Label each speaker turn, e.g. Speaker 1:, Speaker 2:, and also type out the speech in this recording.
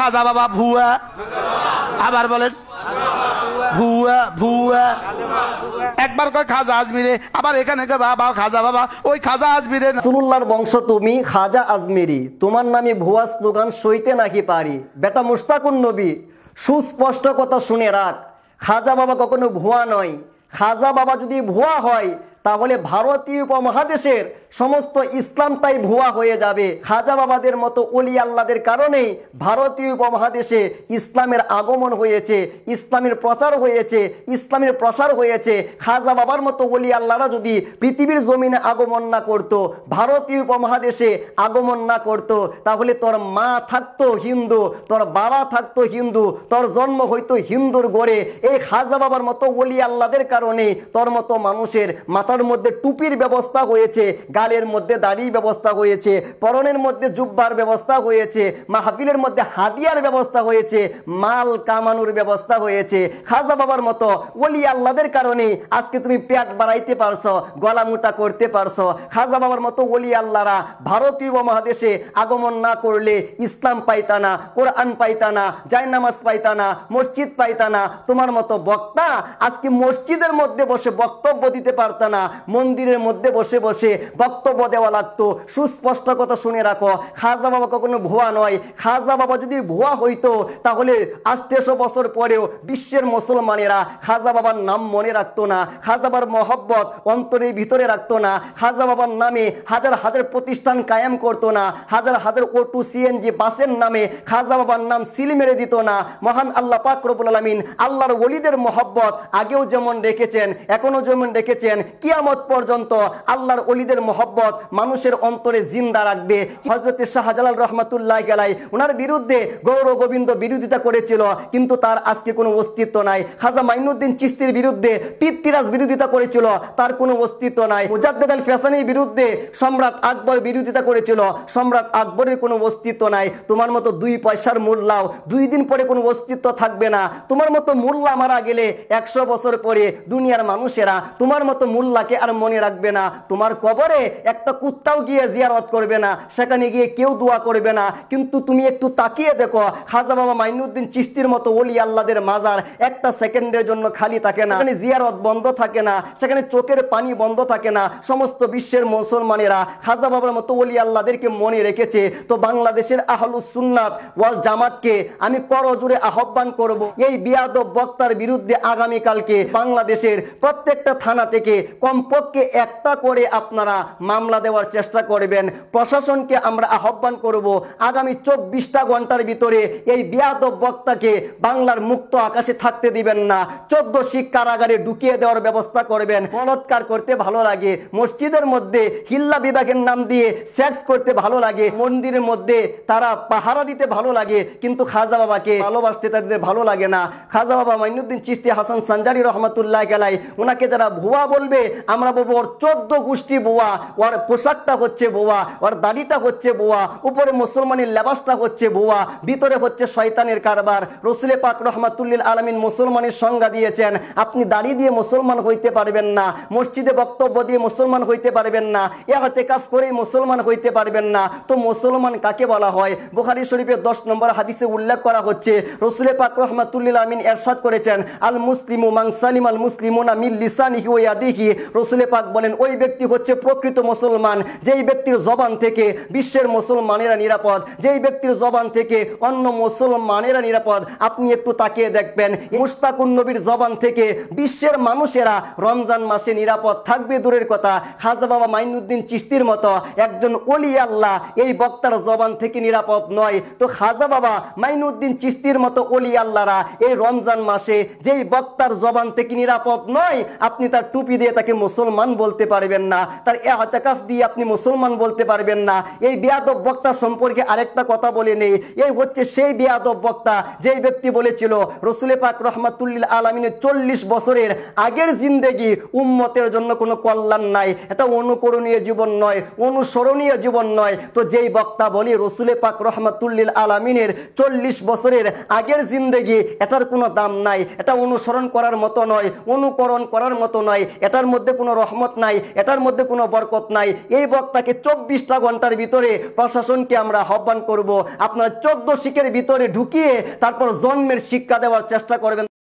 Speaker 1: খাজা বাবা ভুয়া, আবার বলেন ভুয়া ভুয়া। একবার কয় খাজা আজমিরে, আবার এখানে কয় বাবা খাজা বাবা, ওই খাজা আজমিরে।
Speaker 2: রাসূলুল্লাহর বংশ তুমি খাজা আজমিরি, তোমার নামে ভুয়া স্লোগান সইতে নাকি পারি। বেটা মুশতাকুন নবী, সুস্পষ্ট কথা শুনে রাখ, খাজা বাবা কখনো ভুয়া নয়। খাজা বাবা যদি ভুয়া হয় তাহলে ভারতীয় উপমহাদেশের সমস্ত ইসলামটাই ভুয়া হয়ে যাবে। খাজা বাবাদের মতো ওলি আল্লাহদের কারণেই ভারতীয় উপমহাদেশে ইসলামের আগমন হয়েছে, ইসলামের প্রচার হয়েছে, ইসলামের প্রসার হয়েছে। খাজা বাবার মতো ওলি আল্লাহরা যদি পৃথিবীর জমিনে আগমন না করত, ভারতীয় উপমহাদেশে আগমন না করত, তাহলে তোর মা থাকতো হিন্দু, তোর বাবা থাকতো হিন্দু, তোর জন্ম হইতো হিন্দুর গড়ে। এই খাজা বাবার মতো ওলি আল্লাহদের কারণে তোর মতো মানুষের মাথার মধ্যে টুপির ব্যবস্থা হয়েছে, গালের মধ্যে দাড়ির ব্যবস্থা হয়েছে, পরনের মধ্যে জুব্বার ব্যবস্থা হয়েছে, মাহফিলের মধ্যে হাদিয়ার ব্যবস্থা হয়েছে, মাল কামানোর ব্যবস্থা হয়েছে। খাজা বাবার মতো ওলি আল্লাহদের কারণে আজকে তুমি পেট বাড়াইতে পারছো, গলা মোটা করতে পারছো। খাজা বাবার মতো ওলি আল্লাহরা ভারতীয় উপমহাদেশে আগমন না করলে ইসলাম পাইতা না, কোরআন পাইতা না, জায়নামাজ পাইতা না, মসজিদ পাইতা না। তোমার মতো বক্তা আজকে মসজিদের মধ্যে বসে বক্তব্য দিতে পারতা না, মন্দিরের মধ্যে বসে বসে বক্তব্য দেওয়া লাগতো। সুস্পষ্ট কথা শুনে রাখো, খাজা বাবা কখনো ভুয়া নয়। খাজা বাবা যদি ভুয়া হইতো তাহলে 800 বছর পরেও বিশ্বের মুসলমানেরা খাজা বাবার নাম মনে রাখতো না, খাজা বাবার মহব্বত অন্তরের ভিতরে রাখতো না, খাজা বাবার নামে হাজার হাজার প্রতিষ্ঠান কায়েম করতো না, হাজার হাজার অটো সিএনজি বাসের নামে খাজা বাবার নাম সিল মেরে দিত না। মহান আল্লাহ পাক রব্বুল আলামিন আল্লাহর ওলিদের মহব্বত আগেও যেমন রেখেছেন, এখনো যেমন রেখেছেন, কিয়ামত পর্যন্ত আল্লাহর ওলিদের মহব্বত মানুষের অন্তরে জিন্দা রাখবে। হযরত শাহজালাল রহমাতুল্লাহি আলাইহি ওনার বিরুদ্ধে গৌর গোবিন্দ বিরোধিতা করেছিল, কিন্তু তার আজকে কোনো অস্তিত্ব নাই। খাজা মাইনুদ্দিন চিশতির বিরুদ্ধে পৃথ্বীরাজ বিরোধিতা করেছিল, তার কোনো অস্তিত্ব নাই। মুজাদ্দেদ আল ফেসানির বিরুদ্ধে সম্রাট আকবর বিরোধিতা করেছিল, সম্রাট আকবরের কোনো অস্তিত্ব নাই। তোমার মতো 2 পয়সার মোল্লাও 2 দিন পরে কোনো অস্তিত্ব থাকবে না। তোমার মতো মোল্লা মারা গেলে 100 বছর পরে দুনিয়ার মানুষেরা তোমার মতো মোল্লাকে আর মনে রাখবে না। তোমার কবরে একটা কুত্তাও গিয়ে জিয়ারত করবে না, সেখানে গিয়ে কেউ দোয়া করবে না। কিন্তু তুমি একটু তাকিয়ে দেখো, খাজা বাবা মাইনুদ্দিন চিশতির মতো ওলি আল্লাহদের মাজার একটা সেকেন্ডের জন্য খালি থাকে না, সেখানে জিয়ারত বন্ধ থাকে না, সেখানে চোখের পানি বন্ধ থাকে না। সমস্ত বিশ্বের মুসলমানেরা খাজা বাবার মতো ওলি আল্লাহদেরকে মনে রেখেছে। তো বাংলাদেশের আহলুস সুন্নাত ওয়াল জামাতকে আমি করজোরে আহ্বান করব, এই বিয়াদব বক্তার বিরুদ্ধে আগামীকালকে বাংলাদেশের প্রত্যেকটা থানা থেকে কমপক্ষে একটা করে আপনারা মামলা দেওয়ার চেষ্টা করবেন। প্রশাসনকে আমরা আহ্বান করব, আগামী 24টা ঘন্টার ভিতরে এই বিয়াদব বক্তাকে বাংলার মুক্ত আকাশে থাকতে দিবেন না। 14 শিখ কারাগারে ঢুকিয়ে দেওয়ার ব্যবস্থা করবেন। বলৎকার করতে ভালো লাগে, মসজিদের মধ্যে হিল্লা বিভাগের নাম দিয়ে সেক্স করতে ভালো লাগে, মন্দিরের মধ্যে তারা পাহারা দিতে ভালো লাগে, কিন্তু খাজা বাবাকে ভালোবাসতে তাদের ভালো লাগে না। খাজা বাবা মাইনুদ্দিন চিশতি হাসান সানজারি রহমাতুল্লাহি আলাইহি ওনাকে যারা ভুয়া বলবে, আমরা বলবো ওর 14 গোষ্ঠী ভুয়া, ওর পোশাকটা হচ্ছে ভুয়া, ওর দাড়িটা হচ্ছে ভুয়া, উপরে মুসলমানের লেবাসটা হচ্ছে ভুয়া, ভিতরে হচ্ছে শয়তানের কারবার। রাসূল পাক রহমাতুল্লিল আলামিন মুসলমানের সংজ্ঞা দিয়েছেন, আপনি দাড়ি দিয়ে মুসলমান হইতে পারবেন না, মসজিদে বক্তব্য দিয়ে মুসলমান হইতে পারবেন না, ইতিকাফ করে মুসলমান হইতে পারবেন না। তো মুসলমান কাকে বলা হয়? বুখারী শরীফের 10 নম্বর হাদিসে উল্লেখ করা হচ্ছে, রাসূল পাক রহমাতুল্লিল আলামিন ইরশাদ করেছেন, আল মুসলিমু মান সালিমাল মুসলিমুনা মিন লিসানিহি ওয়া ইয়াদিহি। রাসূল পাক বলেন, ওই ব্যক্তি হচ্ছে প্রকৃত মুসলমান যেই ব্যক্তির জবান থেকে বিশ্বের মুসলমানেরা নিরাপদ, যেই ব্যক্তির জবান থেকে অন্য মুসলমানেরা নিরাপদ। আপনি একটু তাকিয়ে দেখবেন, মুশতাকুন নবীর জবান থেকে বিশ্বের মানুষেরা রমজান মাসে নিরাপদ থাকবে দূরের কথা, খাজা বাবা মাইনুদ্দিন চিশতির মতো একজন ওলি আল্লাহ এই বক্তার জবান থেকে নিরাপদ নয়। তো খাজা বাবা মাইনুদ্দিন চিশতির মতো ওলি আল্লাহরা এই রমজান মাসে যেই বক্তার জবান থেকে নিরাপদ নয়, আপনি তার টুপি দিয়ে তাকে মুসলমান বলতে পারবেন না, তার ইতিকাফ দিয়ে আপনি মুসলমান বলতে পারবেন না। এই বেয়াদব বক্তা সম্পর্কে আরেকটা কথা বলে নেই, এই হচ্ছে সেই বেয়াদব বক্তা যেই ব্যক্তি বলেছিল রাসূল পাক রহমাতুল্লিল আলামিনের 40 বছরের আগের জিন্দেগি উম্মতের জন্য কোনো কল্যাণ নাই, এটা অনুকরণীয় জীবন নয়, অনুসরণীয় জীবন নয়। তো যেই বক্তা বলি রাসূল পাক রহমাতুল্লিল আলামিনের 40 বছরের আগের জিন্দেগি, এটার কোনো দাম নাই, এটা অনুসরণ করার মতো নয়, অনুকরণ করার মতো নয়, এটার মধ্যে কোনো রহমত নাই, এটার মধ্যে কোনো বরকত বরকত নাই। এই বক্তাকে 24টা ঘন্টার ভিতরে প্রশাসনকে আমরা আহ্বান করব, আপনারা 14 শিখের ভিতরে ঢুকিয়ে তারপর জন্মের শিক্ষা দেওয়ার চেষ্টা করবেন।